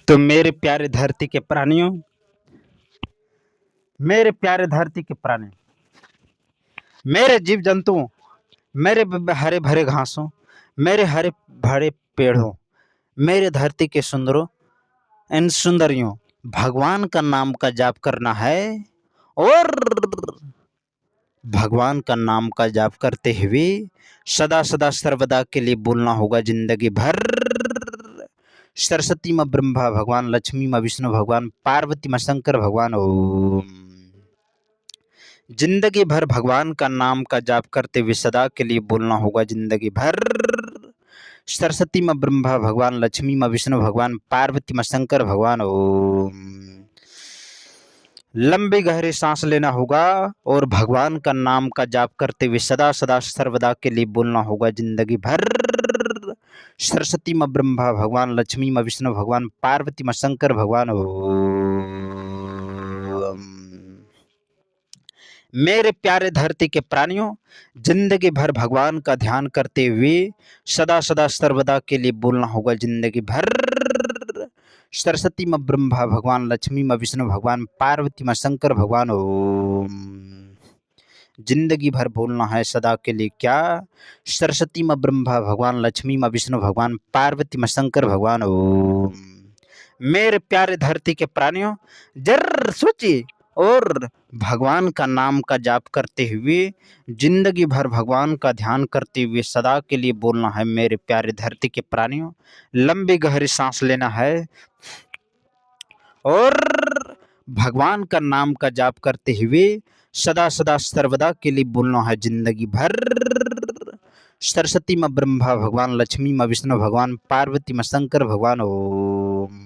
तो मेरे प्यारे धरती के प्राणियों, मेरे प्यारे धरती के प्राणी, मेरे जीव जंतुओं, मेरे हरे भरे घासों, मेरे हरे भरे पेड़ों, मेरे धरती के सुंदरों एंड सुंदरियों, भगवान का नाम का जाप करना है और भगवान का नाम का जाप करते हुए सदा सदा सर्वदा के लिए बोलना होगा जिंदगी भर। सरस्वती माँ ब्रह्मा भगवान, लक्ष्मी माँ विष्णु भगवान, पार्वती माँ शंकर भगवान ओम। जिंदगी भर भगवान का नाम का जाप करते हुए सदा के लिए बोलना होगा जिंदगी भर। सरस्वती माँ ब्रह्मा भगवान, लक्ष्मी माँ विष्णु भगवान, पार्वती माँ शंकर भगवान ओम। लंबी गहरी सांस लेना होगा और भगवान का नाम का जाप करते हुए सदा सदा सर्वदा के लिए बोलना होगा जिंदगी भर। सरस्वती माँ ब्रह्मा भगवान, लक्ष्मी माँ विष्णु भगवान, पार्वती माँ शंकर भगवान ओम। मेरे प्यारे धरती के प्राणियों, जिंदगी भर भगवान का ध्यान करते हुए सदा सदा सर्वदा के लिए बोलना होगा जिंदगी भर। सरस्वती माँ ब्रह्मा भगवान, लक्ष्मी माँ विष्णु भगवान, पार्वती माँ शंकर भगवान ओम। जिंदगी भर बोलना है सदा के लिए क्या? सरस्वती माँ ब्रह्मा भगवान, लक्ष्मी माँ विष्णु भगवान, पार्वती माँ शंकर भगवान ओम। मेरे प्यारे धरती के प्राणियों, जर सोचिए और भगवान का नाम का जाप करते हुए जिंदगी भर भगवान का ध्यान करते हुए सदा के लिए बोलना है मेरे प्यारे धरती के प्राणियों। लंबी गहरी सांस लेना है और भगवान का नाम का जाप करते हुए सदा सदा सर्वदा के लिए बोलना है जिंदगी भर। सरस्वती माँ ब्रह्मा भगवान, लक्ष्मी माँ विष्णु भगवान, पार्वती माँ शंकर भगवान ओम।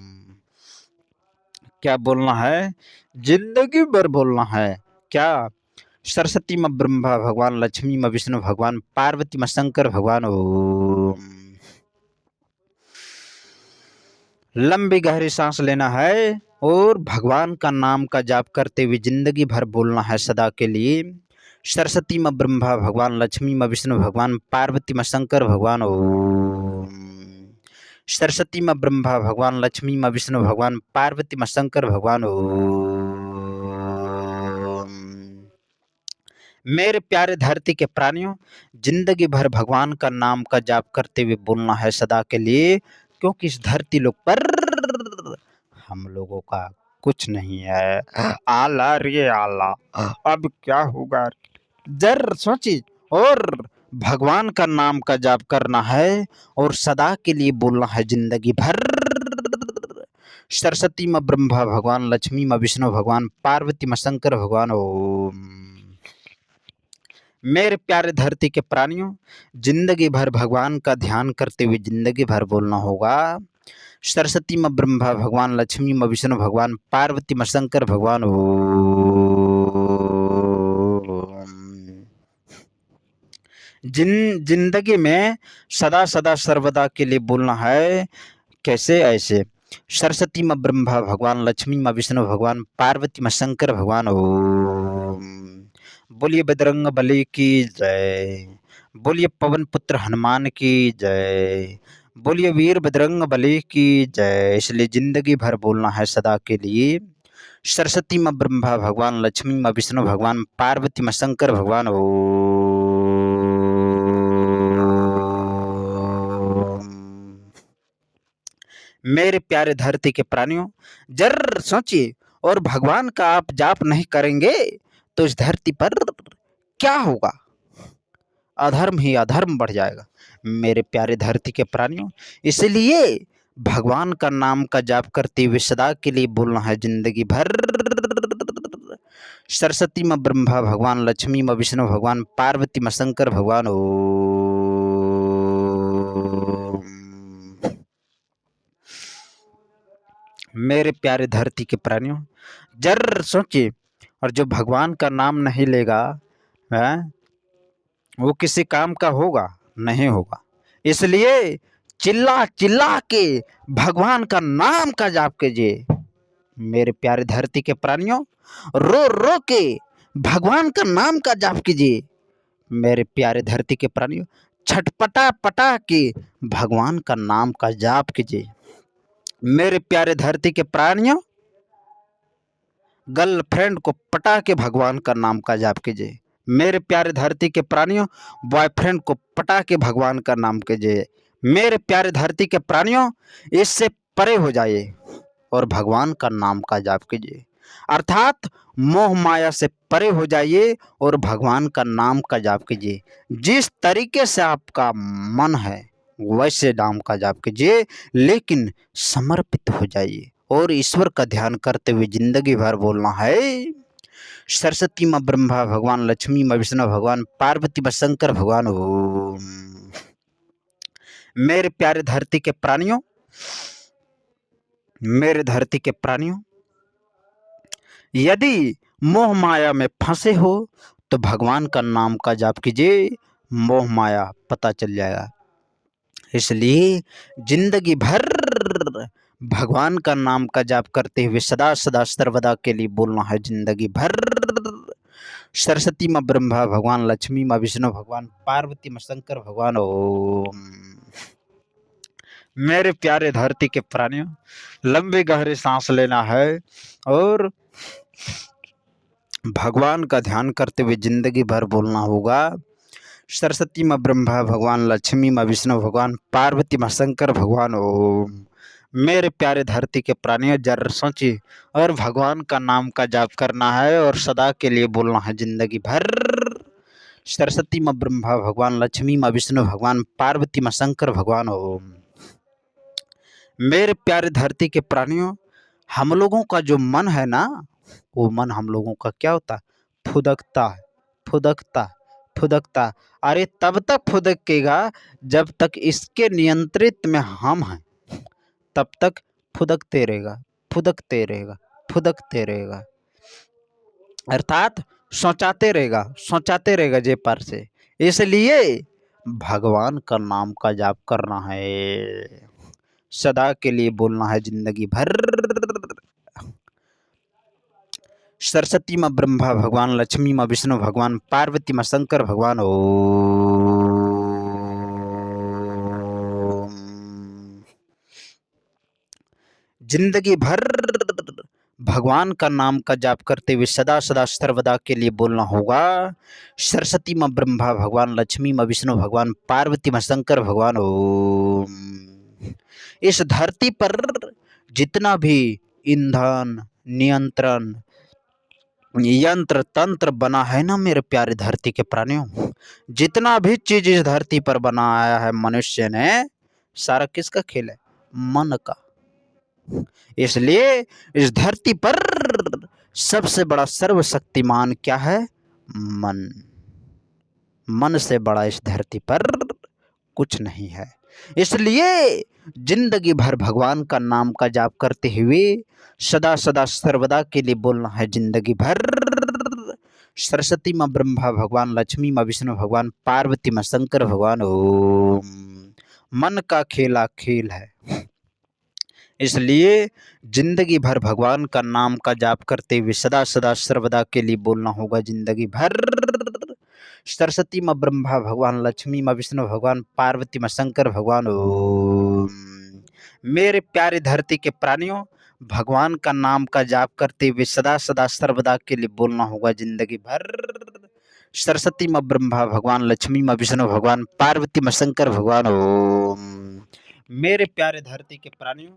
क्या बोलना है? जिंदगी भर बोलना है क्या? सरस्वती माँ ब्रह्मा भगवान, लक्ष्मी माँ विष्णु भगवान, पार्वती माँ शंकर भगवान ओम। लंबी गहरी सांस लेना है और भगवान का नाम का जाप करते हुए जिंदगी भर बोलना है सदा के लिए। सरस्वती माँ ब्रह्मा भगवान, लक्ष्मी माँ विष्णु भगवान, पार्वती माँ शंकर भगवान ओम। सरस्वती माँ ब्रह्मा भगवान, लक्ष्मी माँ विष्णु भगवान, पार्वती माँ शंकर भगवान ओम। मेरे प्यारे धरती के प्राणियों, जिंदगी भर भगवान का नाम का जाप करते हुए बोलना है सदा के लिए, क्योंकि इस धरती लोक पर हम लोगों का कुछ नहीं है। आला रे आला, अब क्या होगा? जर सोची और भगवान का नाम का जाप करना है और सदा के लिए बोलना है जिंदगी भर। सरस्वती माँ ब्रह्मा भगवान, लक्ष्मी माँ विष्णु भगवान, पार्वती माँ शंकर भगवान ओम। मेरे प्यारे धरती के प्राणियों, जिंदगी भर भगवान का ध्यान करते हुए जिंदगी भर बोलना होगा सरस्वती माँ ब्रह्मा भगवान, लक्ष्मी माँ विष्णु भगवान, पार्वती माँ शंकर भगवान ओम। जिंदगी में सदा सदा सर्वदा के लिए बोलना है कैसे? ऐसे सरस्वती माँ ब्रह्मा भगवान, लक्ष्मी माँ विष्णु भगवान, पार्वती माँ शंकर भगवान ओम। बोलिए बजरंग बली की जय, बोलिए पवन पुत्र हनुमान की जय, बोलिए वीर बजरंग बली की जय। इसलिए जिंदगी भर बोलना है सदा के लिए सरस्वती माँ ब्रह्मा भगवान, लक्ष्मी माँ विष्णु भगवान, पार्वती माँ शंकर भगवान ओम। मेरे प्यारे धरती के प्राणियों, जर सोचिए और भगवान का आप जाप नहीं करेंगे तो इस धरती पर क्या होगा? अधर्म ही अधर्म बढ़ जाएगा मेरे प्यारे धरती के प्राणियों। इसलिए भगवान का नाम का जाप करते हुए सदा के लिए बोलना है जिंदगी भर। सरस्वती माँ ब्रह्मा भगवान, लक्ष्मी माँ विष्णु भगवान, पार्वती माँ शंकर भगवान ओम। मेरे प्यारे धरती के प्राणियों, जर सोचिए और जो भगवान का नाम नहीं लेगा है वो किसी काम का होगा? नहीं होगा। इसलिए चिल्ला चिल्ला के भगवान का नाम का जाप कीजिए मेरे प्यारे धरती के प्राणियों। रो रो के भगवान का नाम का जाप कीजिए मेरे प्यारे धरती के प्राणियों। छटपटा पटा के भगवान का नाम का जाप कीजिए मेरे प्यारे धरती के प्राणियों, गर्लफ्रेंड को पटा के भगवान का नाम का जाप कीजिए। मेरे प्यारे धरती के प्राणियों, बॉयफ्रेंड को पटा के भगवान का नाम कीजिए। मेरे प्यारे धरती के प्राणियों, इससे परे हो जाइए और भगवान का नाम का जाप कीजिए। अर्थात मोह माया से परे हो जाइए और भगवान का नाम का जाप कीजिए। जिस तरीके से आपका मन है वैसे नाम का जाप कीजिए, लेकिन समर्पित हो जाइए और ईश्वर का ध्यान करते हुए जिंदगी भर बोलना है, सरस्वती माँ ब्रह्मा भगवान, लक्ष्मी माँ विष्णु भगवान, पार्वती माँ शंकर भगवान ओम। मेरे प्यारे धरती के प्राणियों, मेरे धरती के प्राणियों, यदि मोह माया में फंसे हो तो भगवान का नाम का जाप कीजिए, मोह माया पता चल जाएगा। इसलिए जिंदगी भर भगवान का नाम का जाप करते हुए सदा सदा सर्वदा के लिए बोलना है जिंदगी भर, सरस्वती माँ ब्रह्मा भगवान, लक्ष्मी माँ विष्णु भगवान, पार्वती माँ शंकर भगवान ओम। मेरे प्यारे धरती के प्राणियों, लंबे गहरे सांस लेना है और भगवान का ध्यान करते हुए जिंदगी भर बोलना होगा, सरस्वती माँ ब्रह्मा भगवान, लक्ष्मी माँ विष्णु भगवान, पार्वती माँ शंकर भगवान ओम। मेरे प्यारे धरती के प्राणियों, जरा सोचिए और भगवान का नाम का जाप करना है और सदा के लिए बोलना है जिंदगी भर, सरस्वती माँ ब्रह्मा भगवान, लक्ष्मी माँ विष्णु भगवान, पार्वती माँ शंकर भगवान ओम। मेरे प्यारे धरती के प्राणियों, हम लोगों का जो मन है ना, वो मन हम लोगों का क्या होता है, फुदकता है, फुदकता फुदकता। अरे तब तक फुदकेगा जब तक इसके नियंत्रित में हम हैं, तब तक फुदकते रहेगा, फुदकते रहेगा, फुदकते रहेगा। अर्थात सोचाते रहेगा, सोचाते रहेगा जे पर से। इसलिए भगवान का नाम का जाप करना है, सदा के लिए बोलना है जिंदगी भर, सरस्वती माँ ब्रह्मा भगवान, लक्ष्मी माँ विष्णु भगवान, पार्वती माँ शंकर भगवान ओम। जिंदगी भर भगवान का नाम का जाप करते हुए सदा सदा सर्वदा के लिए बोलना होगा, सरस्वती माँ ब्रह्मा भगवान, लक्ष्मी माँ विष्णु भगवान, पार्वती माँ शंकर भगवान ओम। इस धरती पर जितना भी ईंधन, नियंत्रण, यंत्र तंत्र बना है ना मेरे प्यारे धरती के प्राणियों, जितना भी चीज इस धरती पर बनाया है मनुष्य ने, सारा किसका खेल है, मन का। इसलिए इस धरती पर सबसे बड़ा सर्वशक्तिमान क्या है, मन। मन से बड़ा इस धरती पर कुछ नहीं है। इसलिए जिंदगी भर भगवान का नाम का जाप करते हुए सदा सदा सर्वदा के लिए बोलना है जिंदगी भर, सरस्वती माँ ब्रह्मा भगवान, लक्ष्मी माँ विष्णु भगवान, पार्वती माँ शंकर भगवान ओम। मन का खेला खेल है, इसलिए जिंदगी भर भगवान का नाम का जाप करते हुए सदा सदा सर्वदा के लिए बोलना होगा जिंदगी भर, सरस्वती माँ ब्रह्मा भगवान, लक्ष्मी माँ विष्णु भगवान, पार्वती माँ शंकर भगवान ओम। मेरे प्यारे धरती के प्राणियों, भगवान का नाम का जाप करते हुए सदा सदा सर्वदा के लिए बोलना होगा जिंदगी भर, सरस्वती माँ ब्रह्मा भगवान, लक्ष्मी माँ विष्णु भगवान, पार्वती माँ शंकर भगवान ओम। मेरे प्यारे धरती के प्राणियों,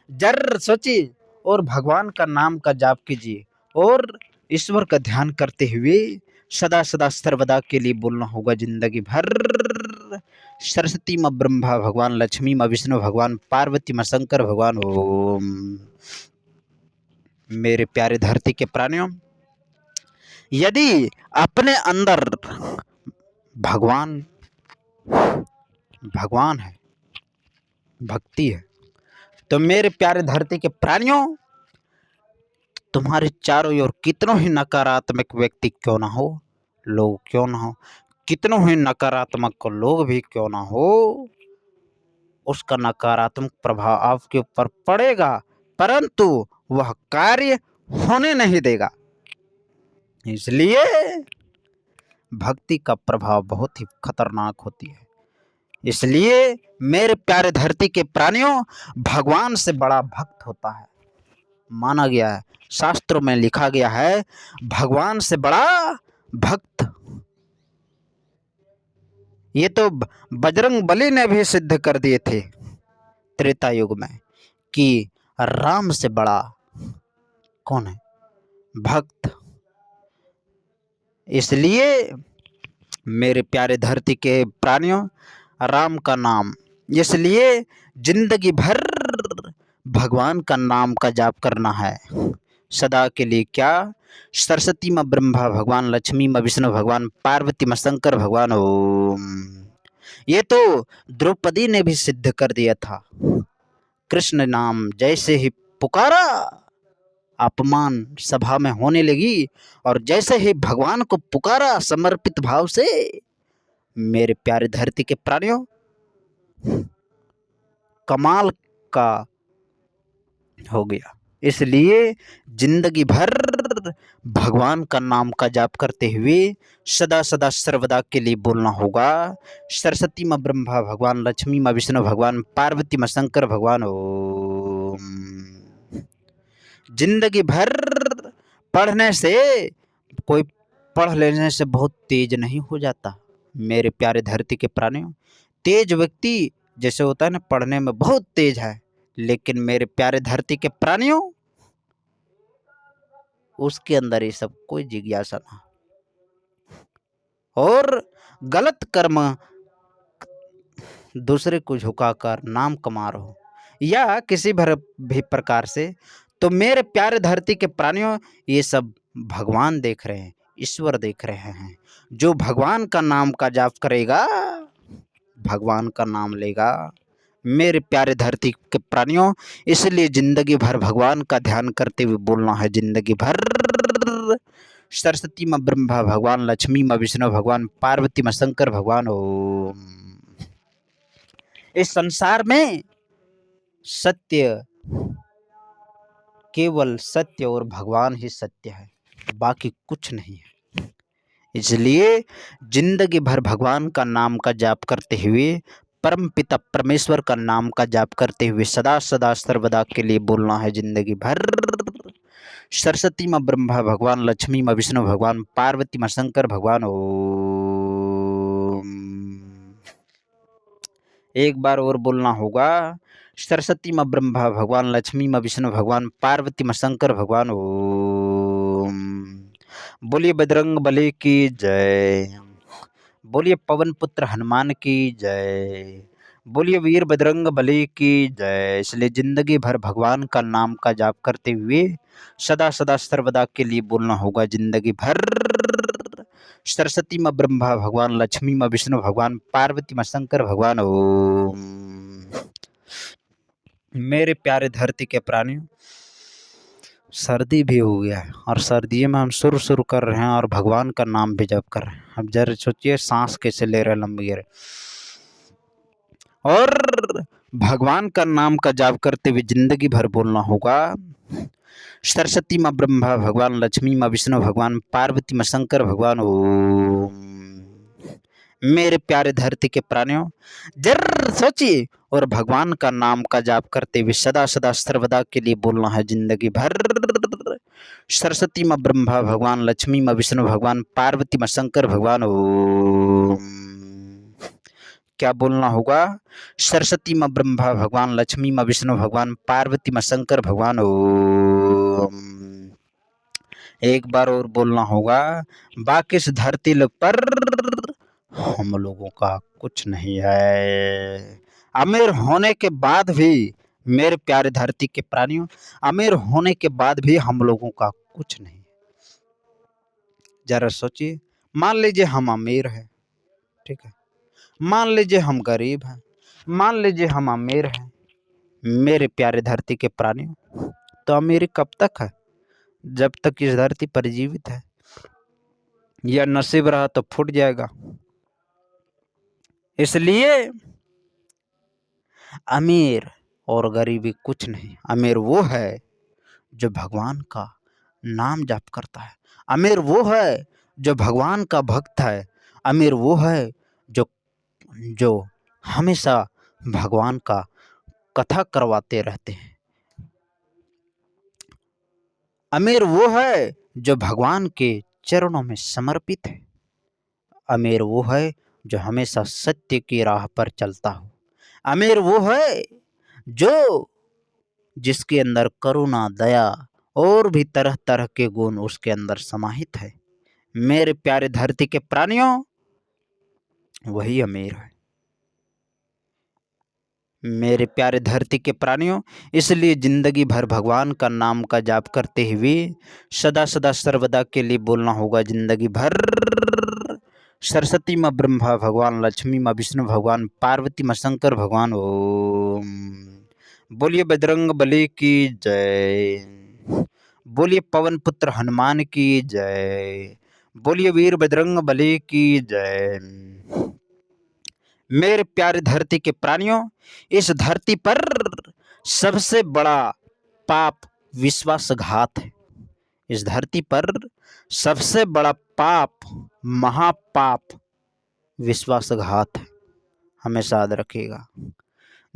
जर सोचिए और भगवान का नाम का जाप कीजिए और ईश्वर का ध्यान करते हुए सदा सदा सर्वदा के लिए बोलना होगा जिंदगी भर, सरस्वती माँ ब्रह्मा भगवान, लक्ष्मी माँ विष्णु भगवान, पार्वती माँ शंकर भगवान ओम। मेरे प्यारे धरती के प्राणियों, यदि अपने अंदर भगवान भगवान है, भक्ति है, तो मेरे प्यारे धरती के प्राणियों, तुम्हारे चारों ओर कितनों ही नकारात्मक व्यक्ति क्यों ना हो, लोग क्यों ना हो, कितनों ही नकारात्मक लोग भी क्यों ना हो, उसका नकारात्मक प्रभाव आपके ऊपर पड़ेगा, परंतु वह कार्य होने नहीं देगा। इसलिए भक्ति का प्रभाव बहुत ही खतरनाक होती है। इसलिए मेरे प्यारे धरती के प्राणियों, भगवान से बड़ा भक्त होता है। माना गया है, शास्त्रों में लिखा गया है, भगवान से बड़ा भक्त। ये तो बजरंग बली ने भी सिद्ध कर दिए थे त्रेता युग में कि राम से बड़ा कौन है? भक्त। इसलिए मेरे प्यारे धरती के प्राणियों, राम का नाम, इसलिए जिंदगी भर भगवान का नाम का जाप करना है सदा के लिए। क्या? सरस्वती माँ ब्रह्मा भगवान, लक्ष्मी माँ विष्णु भगवान, पार्वती माँ शंकर भगवान, ओम। ये तो द्रौपदी ने भी सिद्ध कर दिया था। कृष्ण नाम जैसे ही पुकारा, अपमान सभा में होने लगी, और जैसे ही भगवान को पुकारा समर्पित भाव से, मेरे प्यारे धरती के प्राणियों, कमाल का हो गया। इसलिए जिंदगी भर भगवान का नाम का जाप करते हुए सदा सदा सर्वदा के लिए बोलना होगा, सरस्वती माँ ब्रह्मा भगवान, लक्ष्मी माँ विष्णु भगवान, पार्वती माँ शंकर भगवान, ओम। जिंदगी भर पढ़ने से, कोई पढ़ लेने से बहुत तेज नहीं हो जाता मेरे प्यारे धरती के प्राणियों। तेज व्यक्ति जैसे होता है ना, पढ़ने में बहुत तेज है, लेकिन मेरे प्यारे धरती के प्राणियों, उसके अंदर ये सब कोई जिज्ञासा ना, और गलत कर्म दूसरे को झुकाकर नाम कमा रहे हो या किसी भी प्रकार से, तो मेरे प्यारे धरती के प्राणियों, ये सब भगवान देख रहे हैं, ईश्वर देख रहे हैं। जो भगवान का नाम का जाप करेगा, भगवान का नाम लेगा मेरे प्यारे धरती के प्राणियों। इसलिए जिंदगी भर भगवान का ध्यान करते हुए बोलना है, जिंदगी भर सरस्वती माँ ब्रह्मा भगवान, लक्ष्मी माँ विष्णु भगवान, पार्वती माँ शंकर भगवान, ओम। इस संसार में सत्य, केवल सत्य और भगवान ही सत्य है, बाकी कुछ नहीं है। इसलिए जिंदगी भर भगवान का नाम का जाप करते हुए, परम पिता परमेश्वर का नाम का जाप करते हुए सदा सदा सर्वदा के लिए बोलना है, जिंदगी भर सरस्वती माँ ब्रह्मा भगवान, लक्ष्मी माँ विष्णु भगवान, पार्वती माँ शंकर भगवान, ओम। एक बार और बोलना होगा, सरस्वती माँ ब्रह्मा भगवान, लक्ष्मी माँ विष्णु भगवान, पार्वती माँ शंकर भगवान, ओम। बोलिए बजरंग बली की जय, बोलिए पवन पुत्र हनुमान की जय, बोलिए वीर बजरंग बली की जय। इसलिए जिंदगी भर भगवान का नाम का जाप करते हुए सदा सदा सर्वदा के लिए बोलना होगा, जिंदगी भर सरस्वती माँ ब्रह्मा भगवान, लक्ष्मी माँ विष्णु भगवान, पार्वती माँ शंकर भगवान, ओम। मेरे प्यारे धरती के प्राणियों, सर्दी भी हो गया है, और सर्दी में हम सुर कर रहे हैं और भगवान का नाम भी जप कर रहे हैं। अब जरा सोचिए, सांस कैसे ले रहे हैं लंबी गहरे, और भगवान का नाम का जाप करते हुए जिंदगी भर बोलना होगा, सरस्वती माँ ब्रह्मा भगवान, लक्ष्मी माँ विष्णु भगवान, पार्वती माँ शंकर भगवान, ओम। मेरे प्यारे धरती के प्राणियों, जरूर सोचिए, और भगवान का नाम का जाप करते हुए सदा सदा सर्वदा के लिए बोलना है, जिंदगी भर सरस्वती माँ ब्रह्मा भगवान, लक्ष्मी माँ विष्णु भगवान, पार्वती माँ शंकर भगवान, ओम। क्या बोलना होगा? सरस्वती माँ ब्रह्मा भगवान, लक्ष्मी माँ विष्णु भगवान, पार्वती माँ शंकर भगवान, ओम। एक बार और बोलना होगा, बाकी इस धरती पर हम लोगों का कुछ नहीं है। अमीर होने के बाद भी, मेरे प्यारे धरती के प्राणियों, अमीर होने के बाद भी हम लोगों का कुछ नहीं। जरा सोचिए, मान लीजिए हम अमीर हैं, ठीक है, मान लीजिए हम गरीब हैं, मान लीजिए हम अमीर हैं, मेरे प्यारे धरती के प्राणियों, तो अमीरी कब तक है? जब तक इस धरती पर जीवित है, या नसीब रहा तो फूट जाएगा। इसलिए अमीर और गरीबी कुछ नहीं। अमीर वो है जो भगवान का नाम जाप करता है, अमीर वो है जो भगवान का भक्त है, अमीर वो है जो जो हमेशा भगवान का कथा करवाते रहते हैं। अमीर वो है जो भगवान के चरणों में समर्पित है। अमीर वो है जो हमेशा सत्य की राह पर चलता हो। अमीर वो है जो जिसके अंदर करुणा, दया और भी तरह तरह के गुण उसके अंदर समाहित है। मेरे प्यारे धरती के प्राणियों, वही अमीर है। मेरे प्यारे धरती के प्राणियों, इसलिए जिंदगी भर भगवान का नाम का जाप करते हुए सदा सदा सर्वदा के लिए बोलना होगा जिंदगी भर। सरस्वती माँ ब्रह्मा भगवान, लक्ष्मी माँ विष्णु भगवान, पार्वती माँ शंकर भगवान। ओम। बोलिए बजरंग बली की जय। बोलिए पवन पुत्र हनुमान की जय। बोलिए वीर बजरंग बली की जय। मेरे प्यारे धरती के प्राणियों, इस धरती पर सबसे बड़ा पाप विश्वासघात है। इस धरती पर सबसे बड़ा पाप, महापाप विश्वासघात है। हमेशा याद रखिएगा।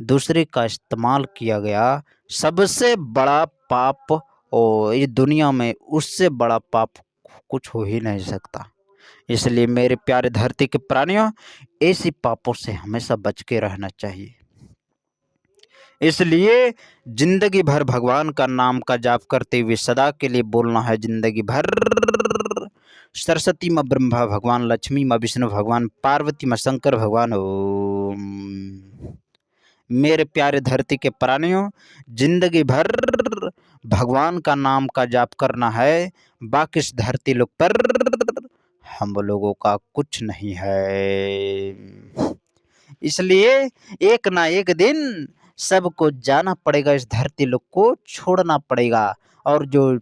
दूसरे का इस्तेमाल किया गया सबसे बड़ा पाप, और इस दुनिया में उससे बड़ा पाप कुछ हो ही नहीं सकता। इसलिए मेरे प्यारे धरती के प्राणियों, ऐसी पापों से हमेशा बच के रहना चाहिए। इसलिए जिंदगी भर भगवान का नाम का जाप करते हुए सदा के लिए बोलना है जिंदगी भर। सरस्वती माँ ब्रह्मा भगवान, लक्ष्मी माँ विष्णु भगवान, पार्वती माँ शंकर भगवान। ओम। मेरे प्यारे धरती के प्राणियों, जिंदगी भर भगवान का नाम का जाप करना है। बाकी इस धरती लोग पर हम लोगों का कुछ नहीं है। इसलिए एक ना एक दिन सबको जाना पड़ेगा, इस धरती लोग को छोड़ना पड़ेगा। और जो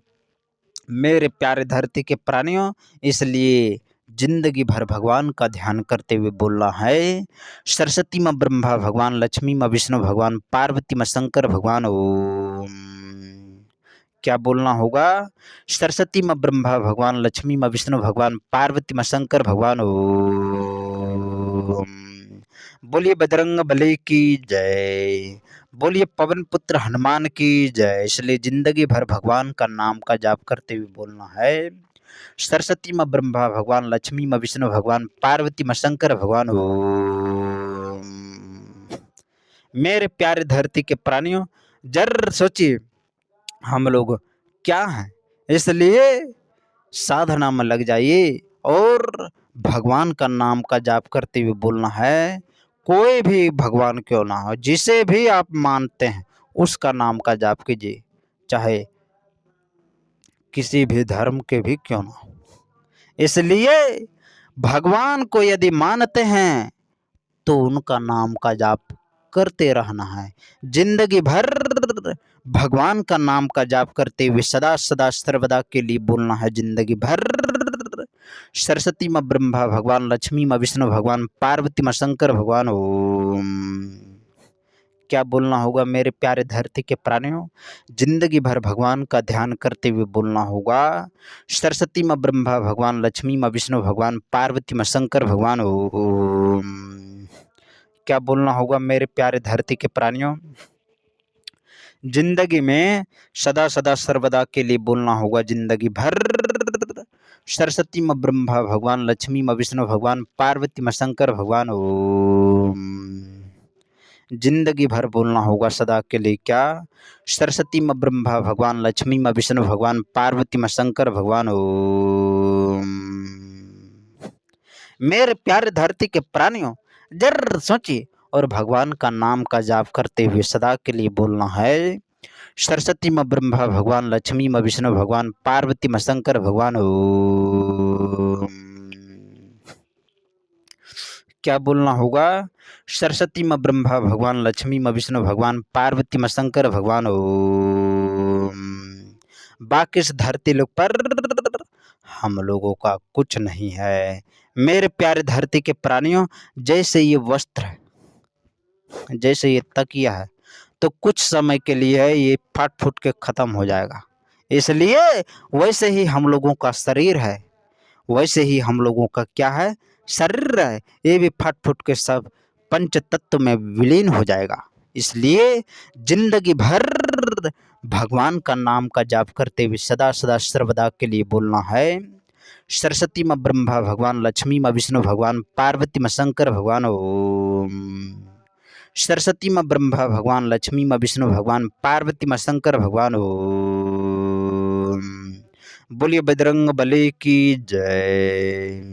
मेरे प्यारे धरती के प्राणियों, इसलिए जिंदगी भर भगवान का ध्यान करते हुए बोलना है। सरस्वती माँ ब्रह्मा भगवान, लक्ष्मी माँ विष्णु भगवान, पार्वती माँ शंकर भगवान। ओम। क्या बोलना होगा? सरस्वती माँ ब्रह्मा भगवान, लक्ष्मी माँ विष्णु भगवान, पार्वती माँ शंकर भगवान। ओम। बोलिए बजरंग बली की जय। बोलिए पवन पुत्र हनुमान की जय। इसलिए जिंदगी भर भगवान का नाम का जाप करते हुए बोलना है। सरस्वती माँ ब्रह्मा भगवान, लक्ष्मी माँ विष्णु भगवान, पार्वती माँ शंकर भगवान। ओम। मेरे प्यारे धरती के प्राणियों, जर सोचिए हम लोग क्या हैं। इसलिए साधना में लग जाइए और भगवान का नाम का जाप करते हुए बोलना है। कोई भी भगवान क्यों ना हो, जिसे भी आप मानते हैं उसका नाम का जाप कीजिए, चाहे किसी भी धर्म के भी क्यों ना हो। इसलिए भगवान को यदि मानते हैं तो उनका नाम का जाप करते रहना है। जिंदगी भर भगवान का नाम का जाप करते हुए सदा सदा सर्वदा के लिए बोलना है जिंदगी भर। सरस्वती माँ ब्रह्मा भगवान, लक्ष्मी माँ विष्णु भगवान, पार्वती माँ शंकर भगवान। ओम। क्या बोलना होगा मेरे प्यारे धरती के प्राणियों? जिंदगी भर भगवान का ध्यान करते हुए बोलना होगा। सरस्वती माँ ब्रह्मा भगवान, लक्ष्मी माँ विष्णु भगवान, पार्वती माँ शंकर भगवान। ओम। क्या बोलना होगा मेरे प्यारे धरती के प्राणियों? जिंदगी में सदा सदा सर्वदा के लिए बोलना होगा जिंदगी भर। सरस्वती माँ ब्रह्मा भगवान, लक्ष्मी माँ विष्णु भगवान, पार्वती माँ शंकर भगवान। ओम। जिंदगी भर बोलना होगा सदा के लिए क्या? सरस्वती माँ ब्रह्मा भगवान, लक्ष्मी माँ विष्णु भगवान, पार्वती माँ शंकर भगवान। ओम। मेरे प्यारे धरती के प्राणियों, जर सोचिए और भगवान का नाम का जाप करते हुए सदा के लिए बोलना है। सरस्वती माँ ब्रह्मा भगवान, लक्ष्मी माँ विष्णु भगवान, पार्वती माँ शंकर भगवान। ओम। क्या बोलना होगा? सरस्वती माँ ब्रह्मा भगवान, लक्ष्मी माँ विष्णु भगवान, पार्वती माँ शंकर भगवान। ओम। बाकी इस धरती लोग पर हम लोगों का कुछ नहीं है। मेरे प्यारे धरती के प्राणियों, जैसे ये वस्त्र है, जैसे ये तकिया है, तो कुछ समय के लिए है, ये फट फुट के खत्म हो जाएगा। इसलिए वैसे ही हम लोगों का शरीर है, वैसे ही हम लोगों का क्या है? शरीर है, ये भी फट फुट के सब पंच तत्व में विलीन हो जाएगा। इसलिए जिंदगी भर भगवान का नाम का जाप करते हुए सदा सदा सर्वदा के लिए बोलना है। सरस्वती माँ ब्रह्मा भगवान, लक्ष्मी माँ विष्णु भगवान, पार्वती माँ शंकर भगवान ओम। सरस्वती माँ ब्रह्मा भगवान, लक्ष्मी माँ विष्णु भगवान, पार्वती माँ शंकर भगवान ओम। बोलिए बजरंग बली की जय।